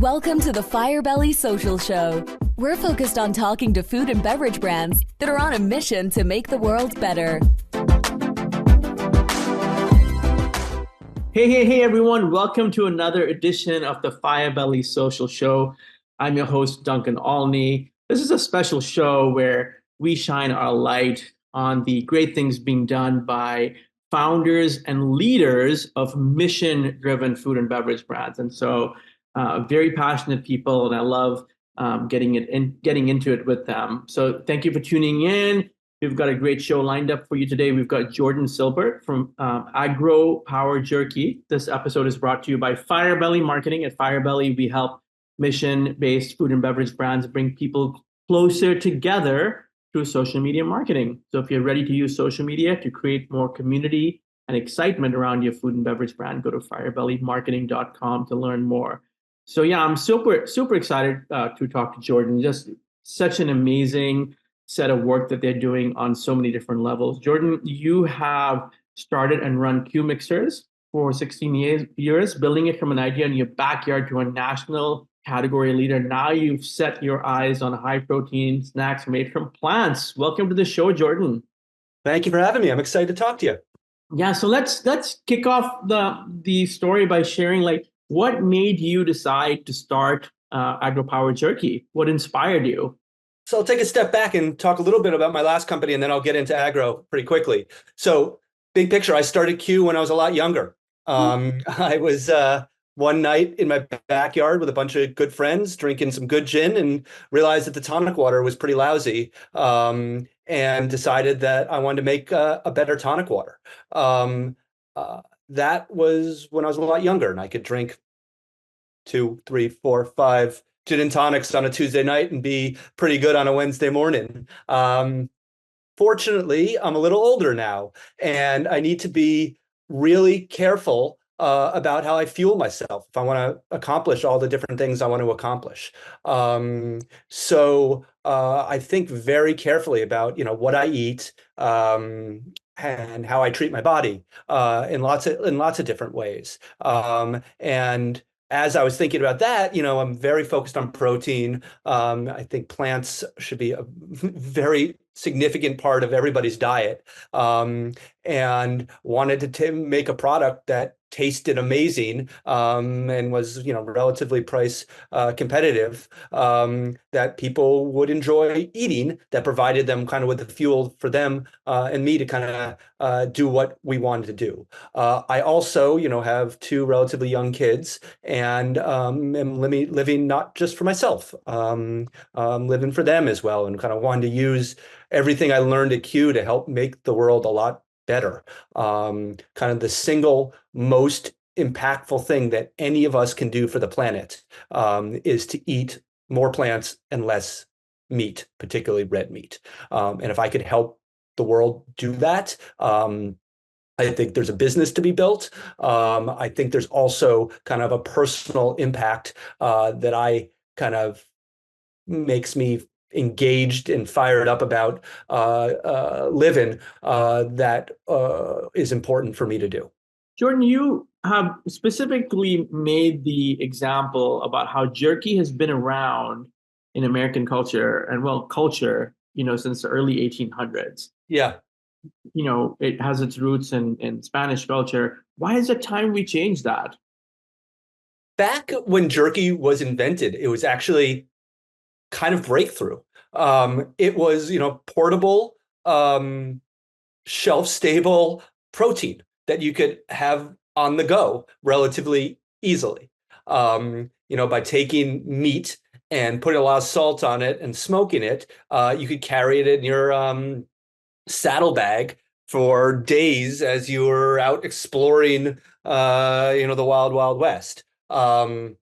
Welcome to the Firebelly Social Show. We're focused on talking to food and beverage brands that are on a mission to make the world better. Hey, everyone. Welcome to another edition of the Firebelly Social Show. I'm your host, Duncan Alney. This is a special show where we shine our light on the great things being done by founders and leaders of mission-driven food and beverage brands. And so very passionate people, and I love getting into it with them. So thank you for tuning in. We've got a great show lined up for you today. We've got Jordan Silbert from Agro Power Jerky. This episode is brought to you by Firebelly Marketing. At Firebelly, we help mission-based food and beverage brands bring people closer together through social media marketing. So if you're ready to use social media to create more community and excitement around your food and beverage brand, go to firebellymarketing.com to learn more. So yeah, I'm super excited to talk to Jordan. Just such an amazing set of work that they're doing on so many different levels. Jordan, you have started and run Q Mixers for 16 years, building it from an idea in your backyard to a national category leader. Now you've set your eyes on high protein snacks made from plants. Welcome to the show, Jordan. Thank you for having me. I'm excited to talk to you. Yeah, so let's kick off the story by sharing what made you decide to start Agro Power Jerky? What inspired you? So I'll take a step back and talk a little bit about my last company, and then I'll get into agro pretty quickly. So big picture, I started Q when I was a lot younger. I was one night in my backyard with a bunch of good friends drinking some good gin and realized that the tonic water was pretty lousy, and decided that I wanted to make a better tonic water. That was when I was a lot younger, and I could drink 2, 3, 4, 5 gin and tonics on a Tuesday night and be pretty good on a Wednesday morning. Fortunately, I'm a little older now, and I need to be really careful about how I fuel myself if I want to accomplish all the different things I want to accomplish. So I think very carefully about what I eat and how I treat my body in lots of different ways. And as I was thinking about that, I'm very focused on protein. I think plants should be a very significant part of everybody's diet, and wanted to make a product that tasted amazing, and was relatively price competitive, that people would enjoy eating, that provided them kind of with the fuel for them and me to kind of do what we wanted to do. I also have 2 relatively young kids, and am living not just for myself, living for them as well, and kind of wanted to use everything I learned at Q to help make the world a lot better. Kind of the single most impactful thing that any of us can do for the planet is to eat more plants and less meat, particularly red meat. And if I could help the world do that, I think there's a business to be built. I think there's also kind of a personal impact that I kind of makes me engaged and fired up about living, that is important for me to do. Jordan, you have specifically made the example about how jerky has been around in American culture since the early 1800s. Yeah. It has its roots in Spanish culture. Why is it time we change that? Back when jerky was invented, it was actually kind of breakthrough. It was, portable, shelf-stable protein that you could have on the go relatively easily. By taking meat and putting a lot of salt on it and smoking it, you could carry it in your saddlebag for days as you were out exploring, the wild, wild west. That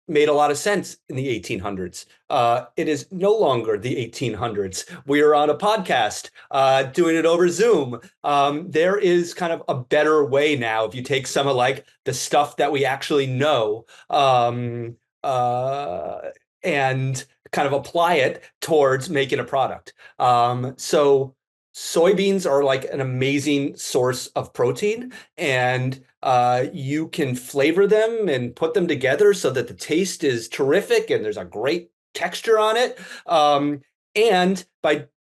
made a lot of sense in the 1800s. It is no longer the 1800s. We are on a podcast doing it over Zoom. There is kind of a better way now if you take some of the stuff that we actually know and kind of apply it towards making a product. So soybeans are like an amazing source of protein, and you can flavor them and put them together so that the taste is terrific and there's a great texture on it. And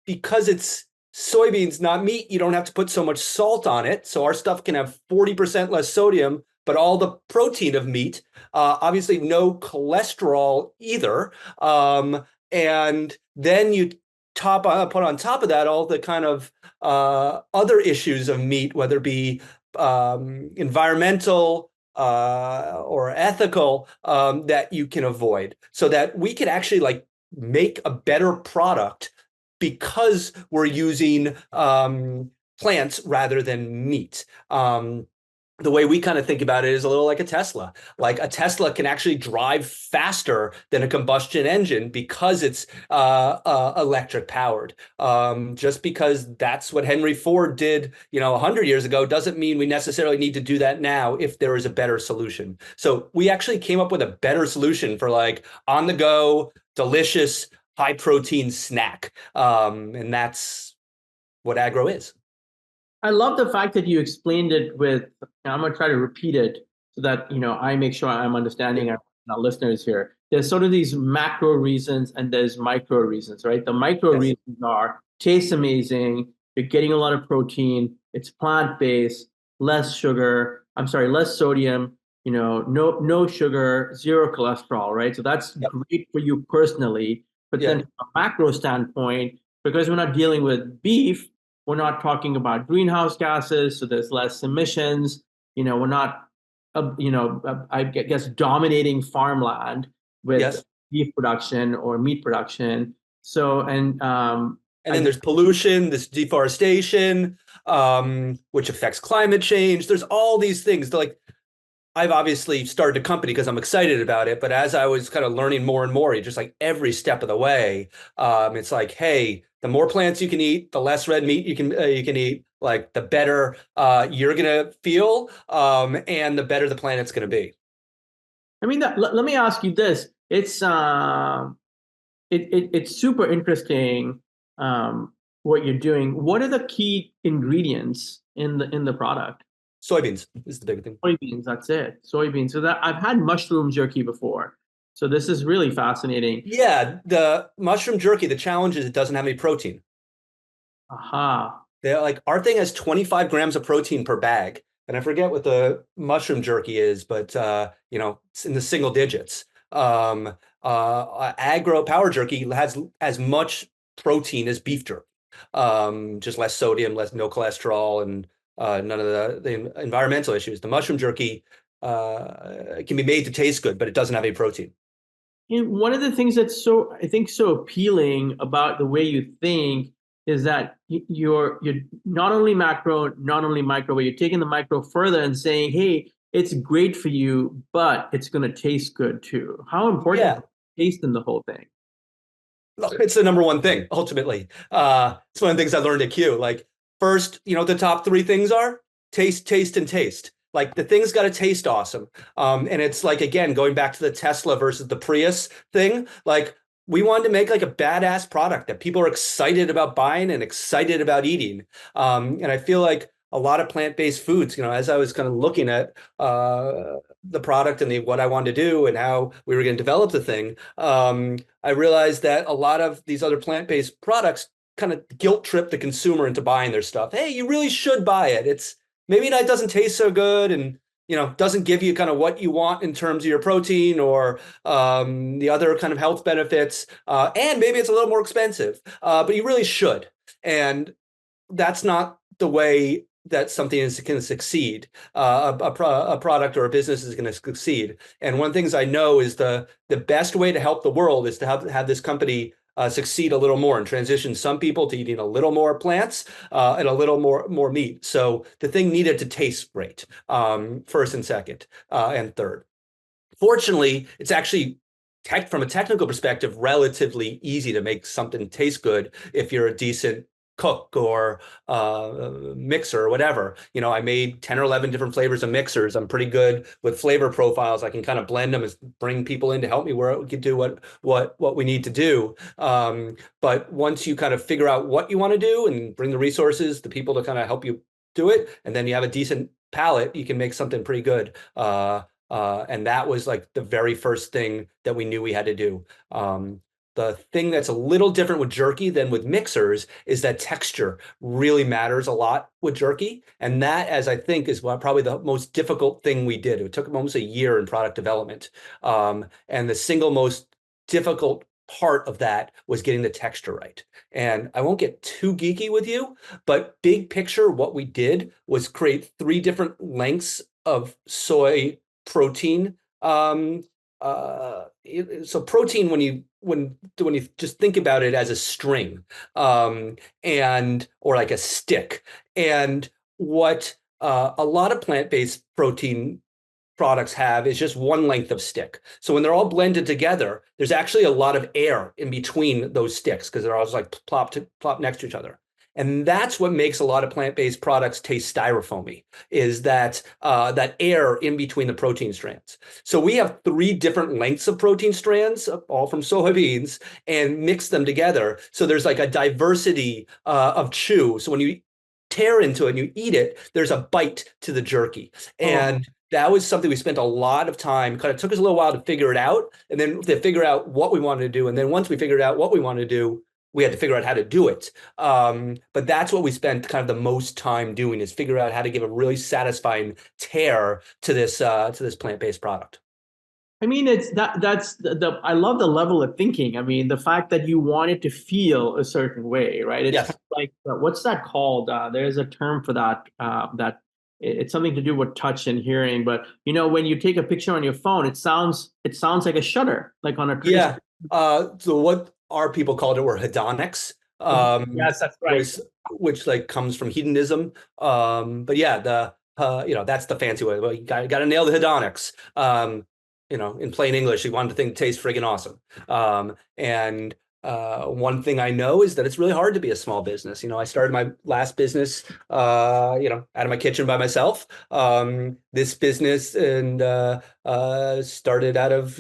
because it's soybeans, not meat, you don't have to put so much salt on it. So our stuff can have 40% less sodium, but all the protein of meat. Obviously, no cholesterol either. And then you put on top of that all the kind of other issues of meat, whether it be environmental or ethical, that you can avoid, so that we can actually like make a better product because we're using plants rather than meat. The way we kind of think about it is a little like a Tesla. Like a Tesla can actually drive faster than a combustion engine because it's electric powered. Just because that's what Henry Ford did, 100 years ago, doesn't mean we necessarily need to do that now if there is a better solution. So we actually came up with a better solution for like on the go, delicious, high protein snack. And that's what agro is. I love the fact that you explained it with, I'm going to try to repeat it so that, I make sure I'm understanding our listeners here. There's sort of these macro reasons and there's micro reasons, right? The micro Yes. reasons are tastes amazing, you're getting a lot of protein, it's plant-based, less sodium, no sugar, zero cholesterol, right? So that's Yep. great for you personally. But then from a macro standpoint, because we're not dealing with beef, we're not talking about greenhouse gases, so there's less emissions. We're not, I guess, dominating farmland with Yes. beef production or meat production. So, and then there's pollution, this deforestation, which affects climate change. There's all these things. Like, I've obviously started a company because I'm excited about it, but as I was kind of learning more and more, just like every step of the way, it's like, hey, the more plants you can eat, the less red meat you can eat, like the better you're gonna feel, and the better the planet's gonna be. I mean, let me ask you this: it's it's super interesting what you're doing. What are the key ingredients in the product? Soybeans is the big thing. Soybeans, that's it. Soybeans. So that I've had mushroom jerky before. So this is really fascinating. Yeah, the mushroom jerky, the challenge is it doesn't have any protein. Aha. They're like, our thing has 25 grams of protein per bag. And I forget what the mushroom jerky is, but it's in the single digits. Agro Power Jerky has as much protein as beef jerky, just less sodium, no cholesterol, and none of the environmental issues. The mushroom jerky can be made to taste good, but it doesn't have any protein. And one of the things that's I think so appealing about the way you think is that you're not only macro, not only micro, but you're taking the micro further and saying, hey, it's great for you, but it's going to taste good too. How important is taste in the whole thing? Look, it's the number one thing, ultimately. It's one of the things I learned at Q. Like, first, the top three things are taste, taste, and taste. Like, the thing's got to taste awesome. And it's like, again, going back to the Tesla versus the Prius thing, like, we wanted to make like a badass product that people are excited about buying and excited about eating. And I feel like a lot of plant-based foods, as I was kind of looking at the product and what I wanted to do and how we were going to develop the thing, I realized that a lot of these other plant-based products kind of guilt trip the consumer into buying their stuff. Hey, you really should buy it. It's maybe it doesn't taste so good and doesn't give you kind of what you want in terms of your protein or the other kind of health benefits. And maybe it's a little more expensive, but you really should. And that's not the way that something is going to succeed. A product or a business is going to succeed. And one of the things I know is the best way to help the world is to have this company succeed a little more and transition some people to eating a little more plants and a little more meat. So the thing needed to taste great, first and second and third. Fortunately, it's actually from a technical perspective, relatively easy to make something taste good if you're a decent cook or mixer or whatever. I made 10 or 11 different flavors of mixers. I'm pretty good with flavor profiles. I can kind of blend them and bring people in to help me where we can do what we need to do. But once you kind of figure out what you want to do and bring the resources, the people to kind of help you do it, and then you have a decent palate, you can make something pretty good. And that was like the very first thing that we knew we had to do. The thing that's a little different with jerky than with mixers is that texture really matters a lot with jerky. And that, as I think, is probably the most difficult thing we did. It took almost a year in product development. And the single most difficult part of that was getting the texture right. And I won't get too geeky with you, but big picture, what we did was create 3 different lengths of soy protein. So protein, when you just think about it as a string, and or like a stick, and what a lot of plant-based protein products have is just one length of stick. So when they're all blended together, there's actually a lot of air in between those sticks because they're all just like plop next to each other. And that's what makes a lot of plant-based products taste styrofoamy, is that that air in between the protein strands. So we have 3 different lengths of protein strands, all from soybeans, and mix them together. So there's like a diversity of chew. So when you tear into it and you eat it, there's a bite to the jerky. And that was something we spent a lot of time, kind of took us a little while to figure it out, and then to figure out what we wanted to do. And then once we figured out what we wanted to do, we had to figure out how to do it. But that's what we spent kind of the most time doing, is figure out how to give a really satisfying tear to this plant-based product. I mean, that's the I love the level of thinking. I mean, the fact that you want it to feel a certain way, right? It's Yes. kind of like, what's that called? There's a term for that. It's something to do with touch and hearing. But when you take a picture on your phone, it sounds like a shutter, like on a Yeah. So what our people called it were hedonics. Yes, that's right. Which like comes from hedonism. But yeah, that's the fancy way. Well, you got to nail the hedonics. In plain English, you want the thing to taste friggin' awesome. And one thing I know is that it's really hard to be a small business. I started my last business, out of my kitchen by myself. This business and started out of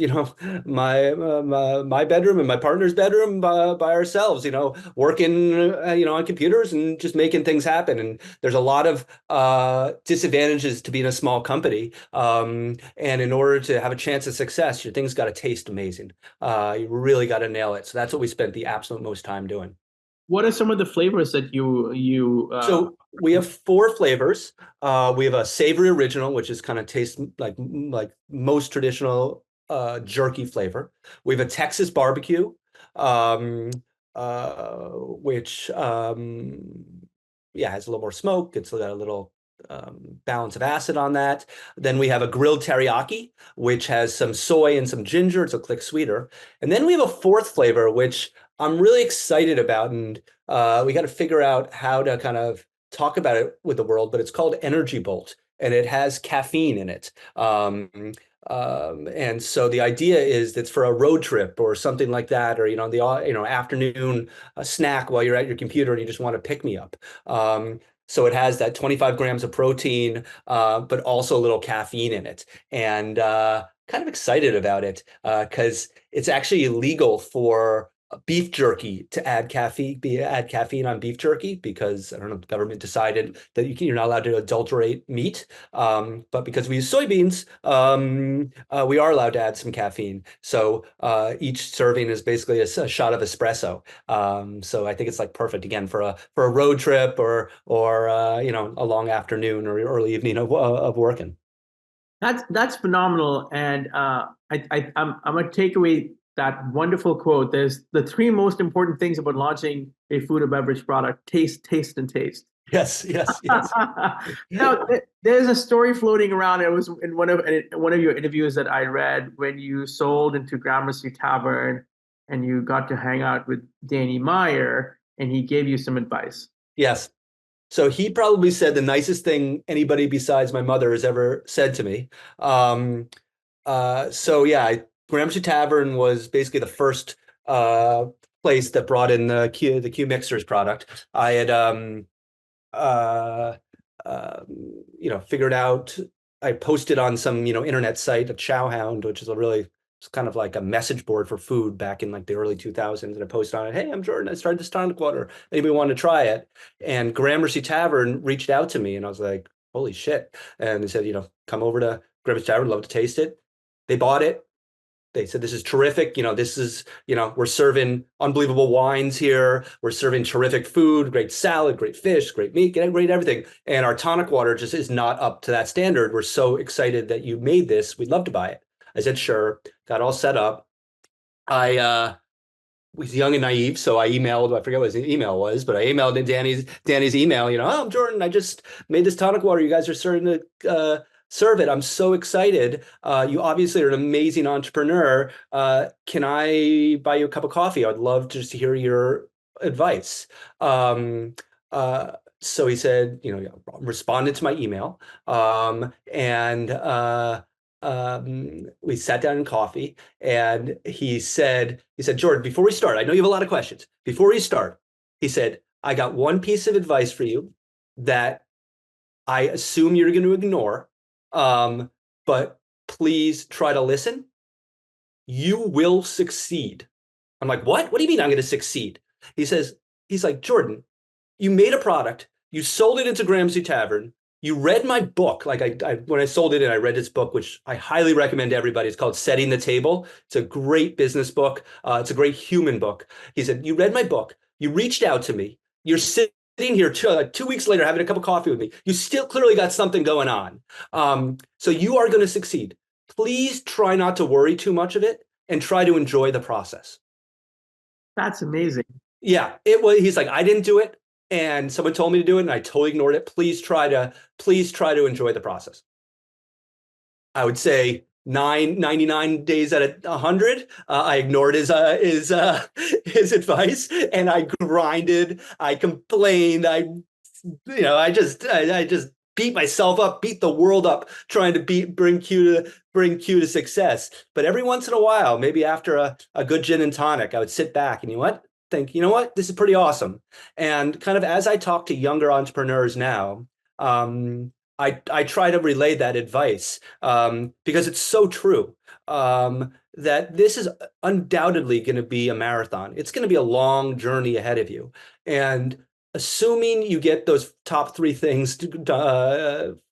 my bedroom and my partner's bedroom by ourselves. Working on computers and just making things happen. And there's a lot of disadvantages to being a small company. And in order to have a chance of success, your thing's got to taste amazing. You really got to nail it. So that's what we spent the absolute most time doing. What are some of the flavors that you? So we have 4 flavors. We have a savory original, which is kind of tastes like most traditional jerky flavor. We have a Texas barbecue, which has a little more smoke. It's got a little balance of acid on that. Then we have a grilled teriyaki, which has some soy and some ginger. It's a click sweeter. And then we have a 4th flavor, which I'm really excited about, and we got to figure out how to kind of talk about it with the world, but it's called Energy Bolt, and it has caffeine in it. And so the idea is that's for a road trip or something like that, or the afternoon snack while you're at your computer and you just want to pick me up. So it has that 25 grams of protein, but also a little caffeine in it, and kind of excited about it because it's actually illegal for beef jerky to add caffeine on beef jerky, because I don't know, the government decided that you're not allowed to adulterate meat. But because we use soybeans, we are allowed to add some caffeine. So each serving is basically a shot of espresso. So I think it's like perfect again for a road trip or a long afternoon or early evening of working. That's phenomenal, and I'm gonna take away that wonderful quote. There's the 3 most important things about launching a food or beverage product: taste, taste, and taste. Yes. Now, there's a story floating around. It was in one of your interviews that I read, when you sold into Gramercy Tavern and you got to hang out with Danny Meyer, and he gave you some advice. Yes. So he probably said the nicest thing anybody besides my mother has ever said to me. Gramercy Tavern was basically the first place that brought in the Q Mixers product, I had uh, figured out. I posted on some internet site, a Chowhound, which is it's kind of like a message board for food back in like the early 2000s. And I posted on it, "Hey, I'm Jordan. I started this tonic water. Anybody want to try it?" And Gramercy Tavern reached out to me, and I was like, "Holy shit!" And they said, "Come over to Gramercy Tavern. Love to taste it." They bought it. They said, "This is terrific. This is, we're serving unbelievable wines here. We're serving terrific food, great salad, great fish, great meat, great everything. And our tonic water just is not up to that standard. We're so excited that you made this. We'd love to buy it." I said, "Sure." Got all set up. I was young and naive, so I emailed. I forget what his email was, but I emailed Danny's email. "Oh, I'm Jordan. I just made this tonic water. You guys are starting to serve it. I'm so excited. You obviously are an amazing entrepreneur. Can I buy you a cup of coffee? I'd love just to hear your advice." Um, so he said, responded to my email, and we sat down in coffee, and he said, "Jordan, before we start, I know you have a lot of questions. Before we start," he said, "I got one piece of advice for you that I assume you're going to ignore, but please try to listen. You will succeed." I'm like, "What? What do you mean I'm going to succeed?" He's like, "Jordan, you made a product, you sold it into Gramercy Tavern, you read my book." Like when I sold it, and I read this book, which I highly recommend to everybody. It's called Setting the Table. It's a great business book. It's a great human book. He said, "You read my book, you reached out to me, you're sitting here 2 weeks later having a cup of coffee with me. You still clearly got something going on. So you are going to succeed. Please try not to worry too much of it and try to enjoy the process." That's amazing. Yeah, it was. He's like, "I didn't do it, and someone told me to do it, and I totally ignored it. Please try to enjoy the process." I would say 99 days out of 100, I ignored his advice, and I grinded, I complained, I just beat myself up, beat the world up, trying to bring Q to success. But every once in a while, maybe after a good gin and tonic, I would sit back and think, this is pretty awesome. And kind of as I talk to younger entrepreneurs now, I try to relay that advice, because it's so true, that this is undoubtedly going to be a marathon. It's going to be a long journey ahead of you. And assuming you get those top three things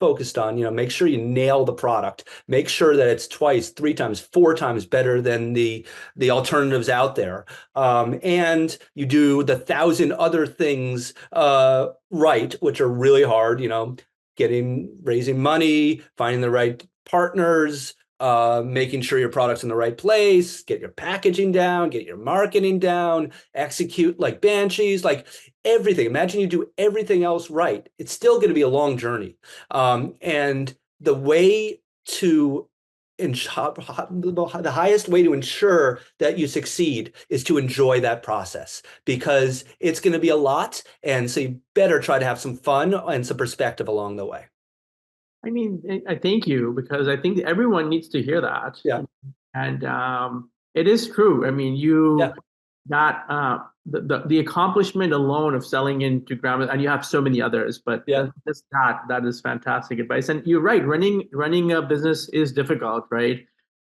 focused on, make sure you nail the product, make sure that it's twice, three times, four times better than the alternatives out there, and you do the 1,000 other things right, which are really hard, raising money, finding the right partners, making sure your product's in the right place, get your packaging down, get your marketing down, execute like banshees, like everything. Imagine you do everything else right. It's still going to be a long journey. And the way to the highest way to ensure that you succeed is to enjoy that process, because it's going to be a lot. And so you better try to have some fun and some perspective along the way. I mean, I thank you, because I think everyone needs to hear that. Yeah. And it is true. I mean, Yeah. got the accomplishment alone of selling into grammar, and you have so many others, but Yeah. that is fantastic advice. And you're right, running a business is difficult, right?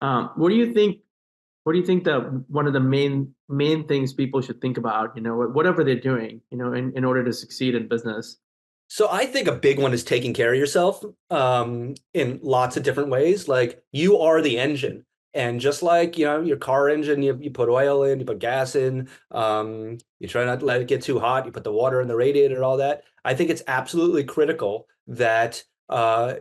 What do you think? What do you think that one of the main things people should think about, whatever they're doing, in order to succeed in business? So I think a big one is taking care of yourself, in lots of different ways. Like, you are the engine. And just like, your car engine, you put oil in, you put gas in, you try not to let it get too hot, you put the water in the radiator, all that. I think it's absolutely critical that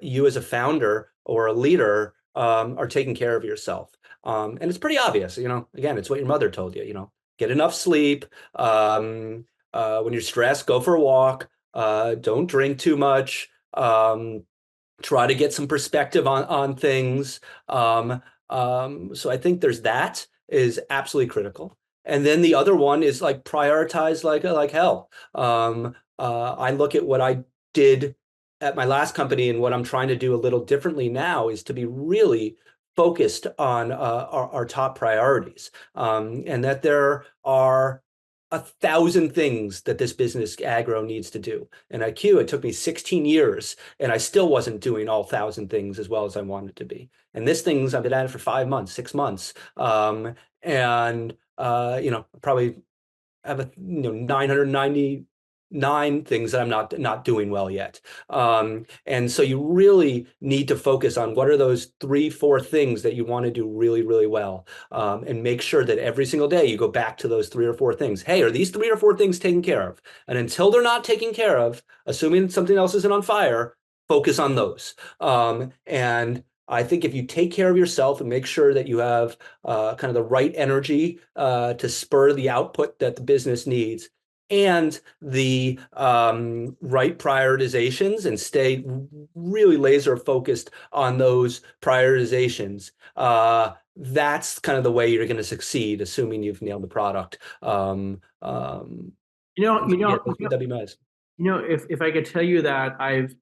you as a founder or a leader are taking care of yourself. And it's pretty obvious, again, it's what your mother told you, get enough sleep. When you're stressed, go for a walk. Don't drink too much. Try to get some perspective on things. So I think that is absolutely critical. And then the other one is like prioritize like hell. I look at what I did at my last company, and what I'm trying to do a little differently now is to be really focused on our top priorities, and that there are 1,000 things that this business agro needs to do. And at Q, it took me 16 years, and I still wasn't doing all 1,000 things as well as I wanted to be. And this thing's I've been at it for 5 months, 6 months, and probably have 999 things that I'm not doing well yet. And so you really need to focus on what are those 3, 4 things that you want to do really, really well, and make sure that every single day you go back to those 3 or 4 things. Hey, are these 3 or 4 things taken care of? And until they're not taken care of, assuming something else isn't on fire, focus on those. And I think if you take care of yourself and make sure that you have kind of the right energy to spur the output that the business needs, and the right prioritizations, and stay really laser focused on those prioritizations, that's kind of the way you're going to succeed, assuming you've nailed the product. That'd be nice. If I could tell you that I've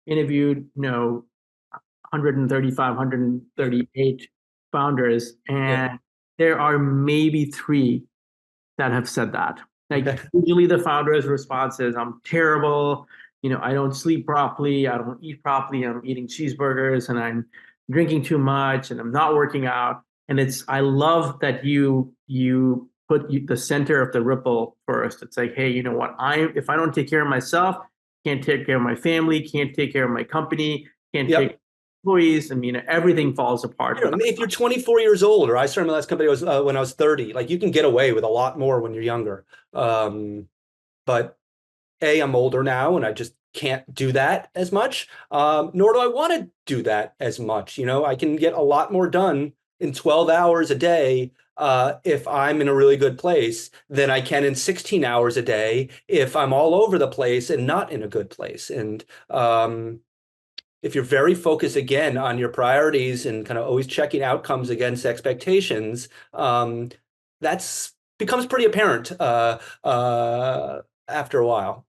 interviewed, 135, 138 founders, and there are maybe 3 that have said that. Like, usually the founder's response is, I'm terrible, I don't sleep properly, I don't eat properly, I'm eating cheeseburgers, and I'm drinking too much, and I'm not working out. And I love that you put the center of the ripple first. It's like, hey, you know what? If I don't take care of myself, can't take care of my family, can't take care of my company, can't take care of employees. I mean, everything falls apart. If you're 24 years old, or I started my last company when I was 30, like, you can get away with a lot more when you're younger. But I'm older now, and I just can't do that as much. Nor do I want to do that as much. I can get a lot more done in 12 hours a day if I'm in a really good place than I can in 16 hours a day if I'm all over the place and not in a good place. And if you're very focused, again, on your priorities and kind of always checking outcomes against expectations, that's becomes pretty apparent after a while.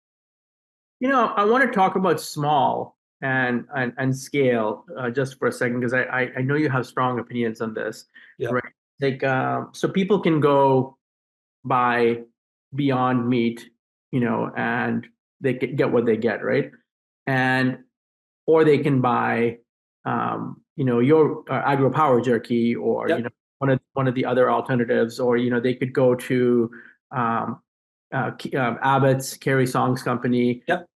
I want to talk about small and scale just for a second, because I know you have strong opinions on this. Yeah. Right? Like, so people can go buy Beyond Meat, and they can get what they get, right? Or they can buy, your Agro Power Jerky, or one of the other alternatives, or they could go to Abbott's, Carrie Song's company. Yep.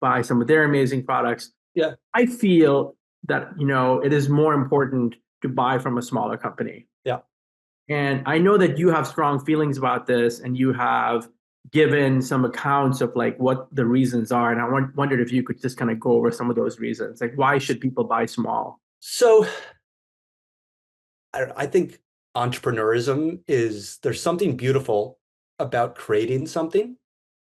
Buy some of their amazing products. Yeah. I feel that it is more important to buy from a smaller company. Yeah. And I know that you have strong feelings about this, and you have given some accounts of like what the reasons are. And I wondered if you could just kind of go over some of those reasons. Like, why should people buy small? So I think entrepreneurism there's something beautiful about creating something.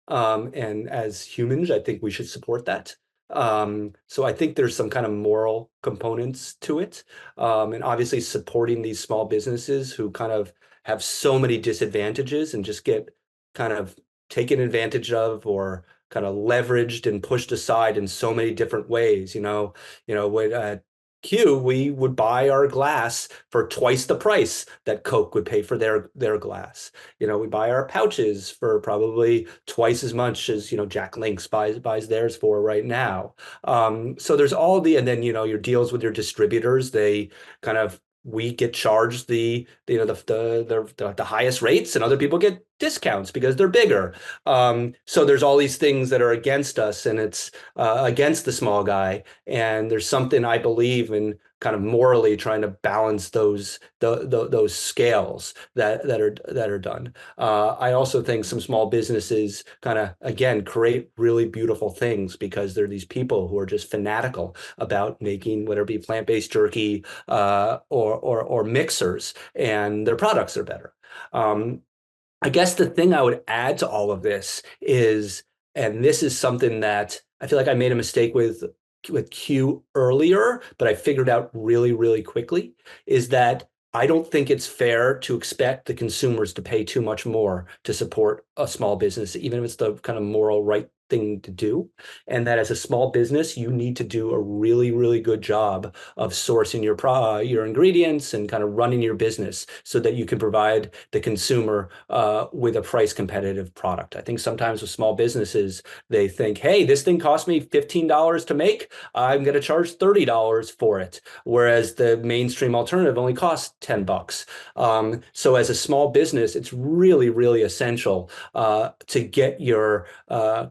And as humans, I think we should support that. So I think there's some kind of moral components to it. And obviously supporting these small businesses who kind of have so many disadvantages and just get kind of taken advantage of, or kind of leveraged and pushed aside in so many different ways. When Q, we would buy our glass for twice the price that Coke would pay for their glass. We buy our pouches for probably twice as much as Jack Link's buys theirs for right now. So there's and then your deals with your distributors, we get charged the highest rates, and other people get discounts because they're bigger. So there's all these things that are against us, and it's against the small guy. And there's something I believe in, kind of morally trying to balance those scales that are done. I also think some small businesses kind of, again, create really beautiful things because they're these people who are just fanatical about making, whether it be plant-based jerky or mixers, and their products are better. I guess the thing I would add to all of this is, and this is something that I feel like I made a mistake with Q earlier, but I figured out really, really quickly, is that I don't think it's fair to expect the consumers to pay too much more to support a small business, even if it's the kind of moral right thing to do, and that as a small business, you need to do a really, really good job of sourcing your ingredients and kind of running your business so that you can provide the consumer with a price competitive product. I think sometimes with small businesses, they think, hey, this thing cost me $15 to make. I'm going to charge $30 for it, whereas the mainstream alternative only costs $10. So as a small business, it's really, really essential to get your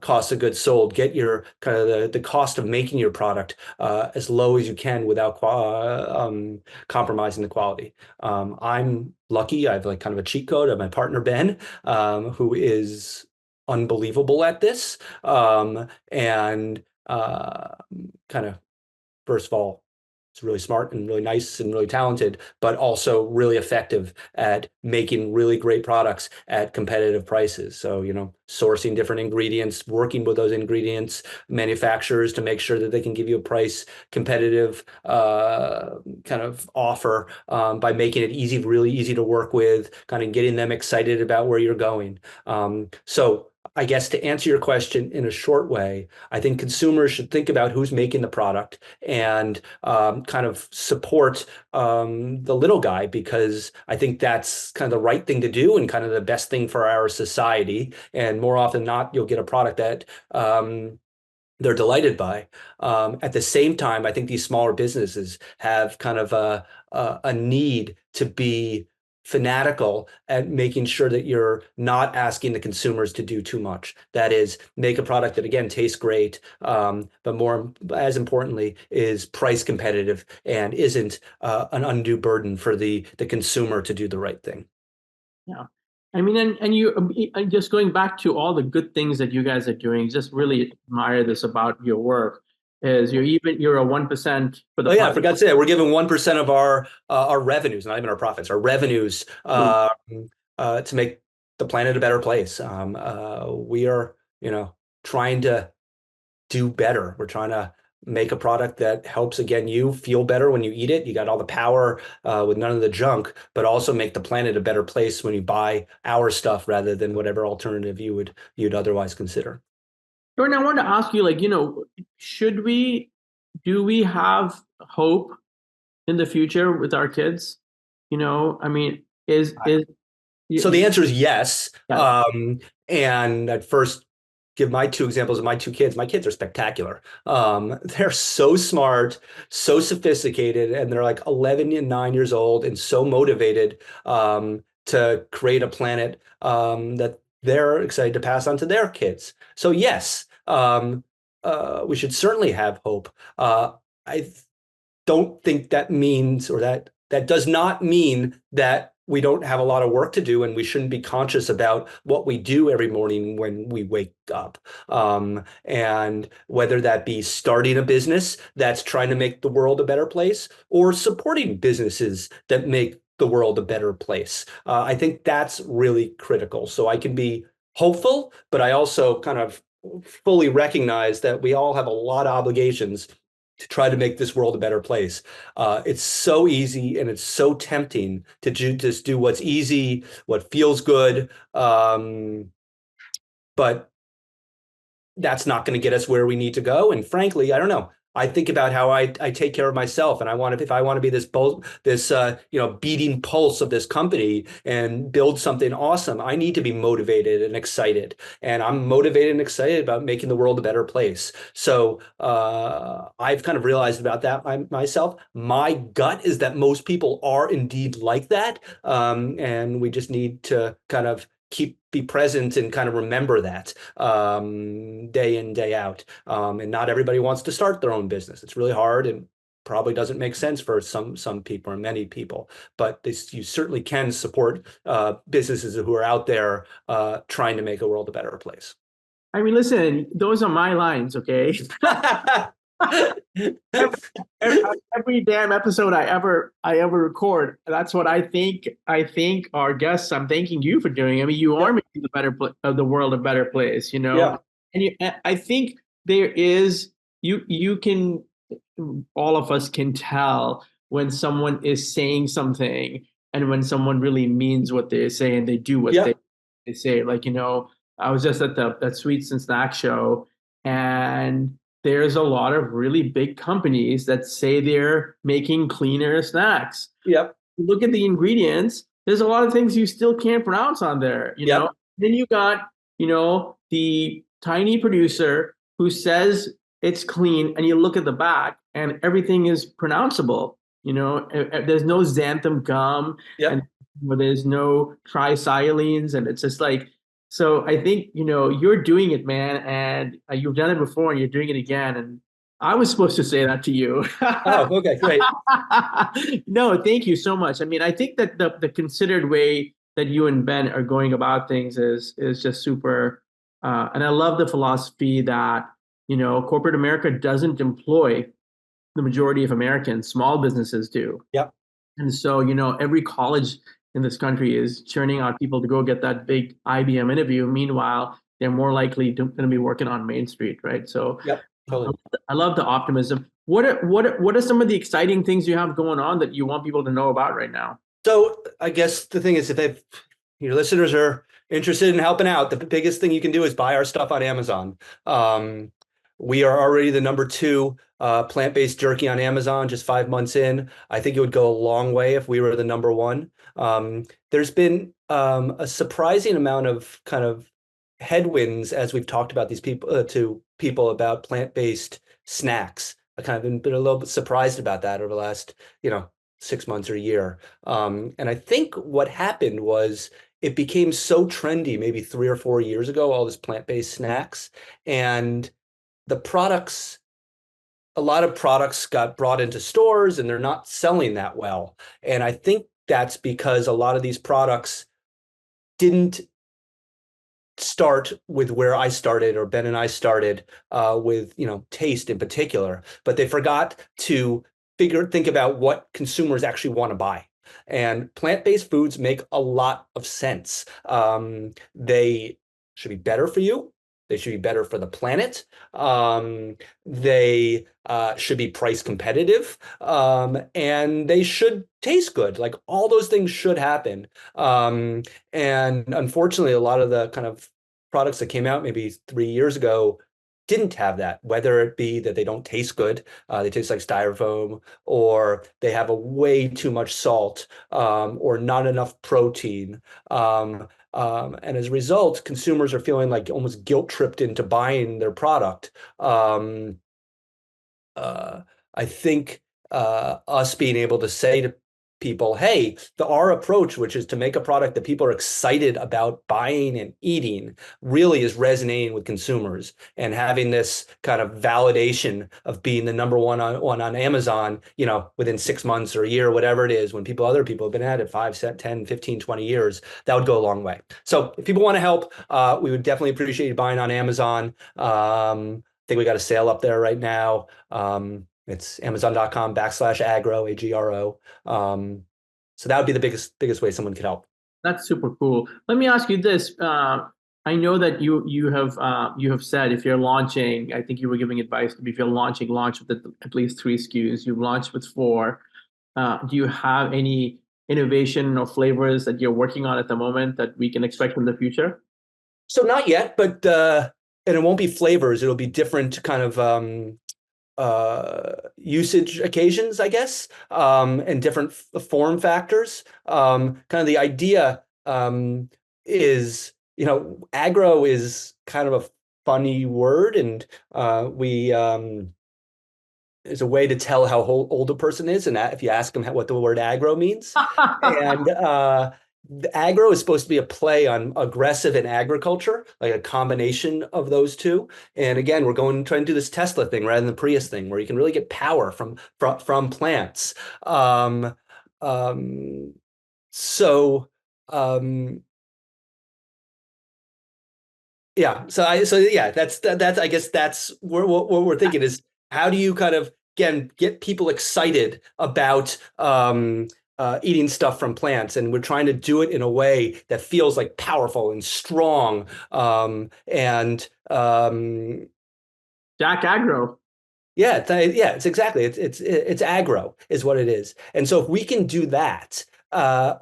cost of goods sold, get your kind of the cost of making your product as low as you can without compromising the quality. I'm lucky. I have like kind of a cheat code. I have my partner, Ben, who is unbelievable at this. And kind of, first of all, it's really smart and really nice and really talented, but also really effective at making really great products at competitive prices. So, sourcing different ingredients, working with those ingredients manufacturers to make sure that they can give you a price competitive kind of offer by making it easy, really easy to work with, kind of getting them excited about where you're going. So I guess to answer your question in a short way, I think consumers should think about who's making the product and kind of support the little guy, because I think that's kind of the right thing to do and kind of the best thing for our society. And more often than not, you'll get a product that they're delighted by. At the same time, I think these smaller businesses have kind of a need to be fanatical at making sure that you're not asking the consumers to do too much. That is, make a product that, again, tastes great, but more, as importantly, is price competitive and isn't an undue burden for the consumer to do the right thing. Yeah. I mean, and you just going back to all the good things that you guys are doing, just really admire this about your work. Is you're a 1% for the. Oh yeah, I forgot to say that. We're giving 1% of our revenues, not even our profits, our revenues to make the planet a better place. We are, trying to do better. We're trying to make a product that helps, again, you feel better when you eat it. You got all the power with none of the junk, but also make the planet a better place when you buy our stuff rather than whatever alternative you'd otherwise consider. Jordan, I wanted to ask you, do we have hope in the future with our kids? I mean, so the answer is yes. Yeah. And I'd first give my two examples of my two kids. My kids are spectacular. They're so smart, so sophisticated, and they're like 11 and 9 years old and so motivated to create a planet that they're excited to pass on to their kids. So yes, we should certainly have hope. I don't think that means, or that does not mean that we don't have a lot of work to do and we shouldn't be conscious about what we do every morning when we wake up. And whether that be starting a business that's trying to make the world a better place or supporting businesses that make the world a better place. I think that's really critical. So I can be hopeful, but I also kind of fully recognize that we all have a lot of obligations to try to make this world a better place. It's so easy and it's so tempting to just do what's easy, what feels good, but that's not going to get us where we need to go. And frankly, I don't know. I think about how I take care of myself, and if I want to be this beating pulse of this company and build something awesome, I need to be motivated and excited. And I'm motivated and excited about making the world a better place. So I've kind of realized about that myself. My gut is that most people are indeed like that, and we just need to kind of be present and kind of remember that day in, day out. And not everybody wants to start their own business. It's really hard and probably doesn't make sense for some people or many people. But you certainly can support businesses who are out there trying to make a world a better place. I mean, listen, those are my lines, okay? every damn episode I ever record, that's what I think our guests, I'm thanking you for doing. I mean, you are making the world a better place, Yeah. And I think there is, you can, all of us can tell when someone is saying something and when someone really means what they say and they do what they say. Like, I was just at the that Sweets and Snack show, and there's a lot of really big companies that say they're making cleaner snacks. Yep. Look at the ingredients. There's a lot of things you still can't pronounce on there, you know. Yep. Then you got, the tiny producer who says it's clean, and you look at the back, and everything is pronounceable. There's no xanthan gum, and Yep. there's no tricylenes, and it's just like. So I think you're doing it, man, and you've done it before, and you're doing it again. And I was supposed to say that to you. Oh, okay, great. No, thank you so much. I mean, I think that the considered way that you and Ben are going about things is just super. And I love the philosophy that, corporate America doesn't employ the majority of Americans, small businesses do. Yep. And so, every college in this country is churning out people to go get that big IBM interview. Meanwhile, they're more likely going to be working on Main Street, right? So Yep. Totally. I love the optimism. What are some of the exciting things you have going on that you want people to know about right now? So I guess the thing is, if your listeners are interested in helping out, the biggest thing you can do is buy our stuff on Amazon. We are already the number 2 plant-based jerky on Amazon, just 5 months in. I think it would go a long way if we were the number 1. There's been a surprising amount of kind of headwinds as we've talked about these people to people about plant-based snacks. I kind of been a little bit surprised about that over the last, 6 months or a year. And I think what happened was it became so trendy maybe 3 or 4 years ago, all this plant-based snacks, and a lot of products got brought into stores and they're not selling that well. And I think that's because a lot of these products didn't start with where I started, or Ben and I started with, taste in particular, but they forgot to think about what consumers actually want to buy. And plant-based foods make a lot of sense. They should be better for you. They should be better for the planet. They should be price competitive, and they should taste good. Like all those things should happen. And unfortunately, a lot of the kind of products that came out maybe 3 years ago didn't have that, whether it be that they don't taste good, they taste like styrofoam, or they have a way too much salt, or not enough protein. And as a result, consumers are feeling like almost guilt tripped into buying their product. I think us being able to say to people, hey, our approach, which is to make a product that people are excited about buying and eating, really is resonating with consumers, and having this kind of validation of being the number one on Amazon, within 6 months or a year, whatever it is, when other people have been at it 5, 10, 15, 20 years, that would go a long way. So if people want to help, we would definitely appreciate you buying on Amazon. I think we got a sale up there right now. It's amazon.com/agro, AGRO. So that would be the biggest way someone could help. That's super cool. Let me ask you this. I know that you have said if you're launching, I think you were giving advice if you're launch with at least 3 SKUs. You've launched with 4. Do you have any innovation or flavors that you're working on at the moment that we can expect in the future? So not yet, but and it won't be flavors. It'll be different kind of usage occasions, I guess, and different form factors. Kind of the idea is, agro is kind of a funny word, and we is a way to tell how old a person is, and if you ask them what the word agro means. And the agro is supposed to be a play on aggressive and agriculture, like a combination of those two. And again, we're trying to do this Tesla thing rather than the Prius thing, where you can really get power from plants. So yeah, that's I guess that's what we're thinking is, how do you kind of again get people excited about eating stuff from plants, and we're trying to do it in a way that feels like powerful and strong, and Jack Agro. Yeah, it's exactly it's agro is what it is. And so if we can do that,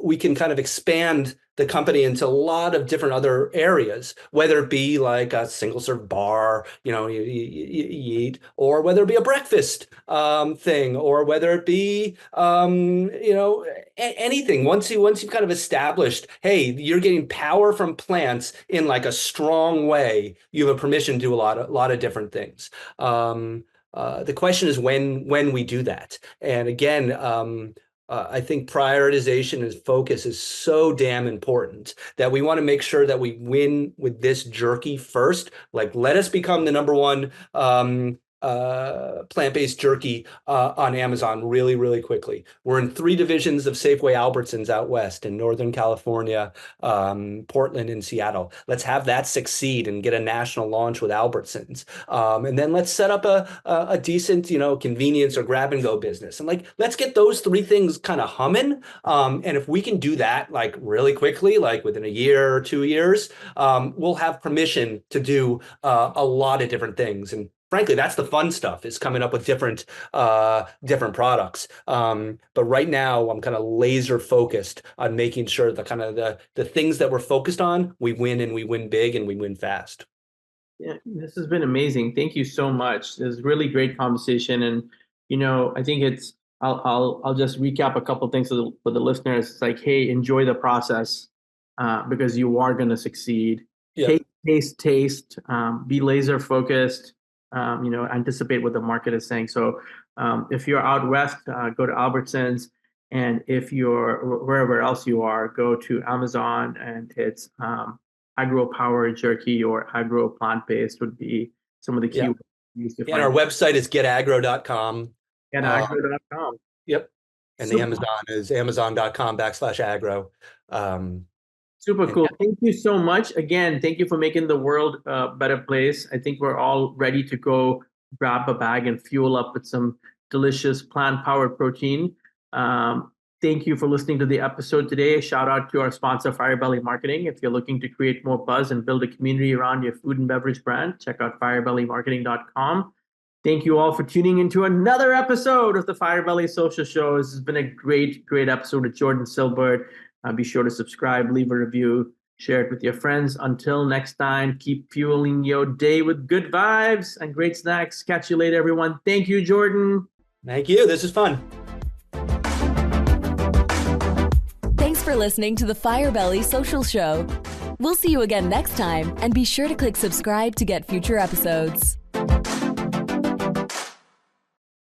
we can kind of expand the company into a lot of different other areas, whether it be like a single serve bar, you eat, or whether it be a breakfast thing, or whether it be anything. Once you've kind of established, hey, you're getting power from plants in like a strong way, you have a permission to do a lot of different things. The question is when we do that. And again, I think prioritization and focus is so damn important that we want to make sure that we win with this jerky first. Like, let us become the number one plant-based jerky on Amazon really, really quickly. We're in 3 divisions of Safeway Albertsons out west in Northern California, Portland, and Seattle. Let's have that succeed and get a national launch with Albertsons. And then let's set up a decent, convenience or grab and go business. And like, let's get those 3 things kind of humming. And if we can do that like really quickly, like within a year or 2 years, we'll have permission to do a lot of different things. And frankly, that's the fun stuff, is coming up with different products. But right now, I'm kind of laser focused on making sure the things that we're focused on, we win, and we win big, and we win fast. Yeah, this has been amazing. Thank you so much. This is really great conversation, and I think I'll just recap a couple of things for the listeners. It's like, hey, enjoy the process because you are going to succeed. Yeah. Taste. Be laser focused. Anticipate what the market is saying. So if you're out west, go to Albertsons. And if you're wherever else you are, go to Amazon, and it's Agro Power Jerky or Agro Plant-Based would be some of the key words used to find. And our website is getagro.com. Getagro.com. Yep. And the Amazon is amazon.com/agro. Super cool. Thank you so much. Again, thank you for making the world a better place. I think we're all ready to go grab a bag and fuel up with some delicious plant-powered protein. Thank you for listening to the episode today. Shout out to our sponsor, Firebelly Marketing. If you're looking to create more buzz and build a community around your food and beverage brand, check out firebellymarketing.com. Thank you all for tuning into another episode of the Firebelly Social Show. This has been a great, great episode with Jordan Silbert. Be sure to subscribe, leave a review, share it with your friends. Until next time, keep fueling your day with good vibes and great snacks. Catch you later, everyone. Thank you, Jordan. Thank you. This is fun. Thanks for listening to the Firebelly Social Show. We'll see you again next time, and be sure to click subscribe to get future episodes.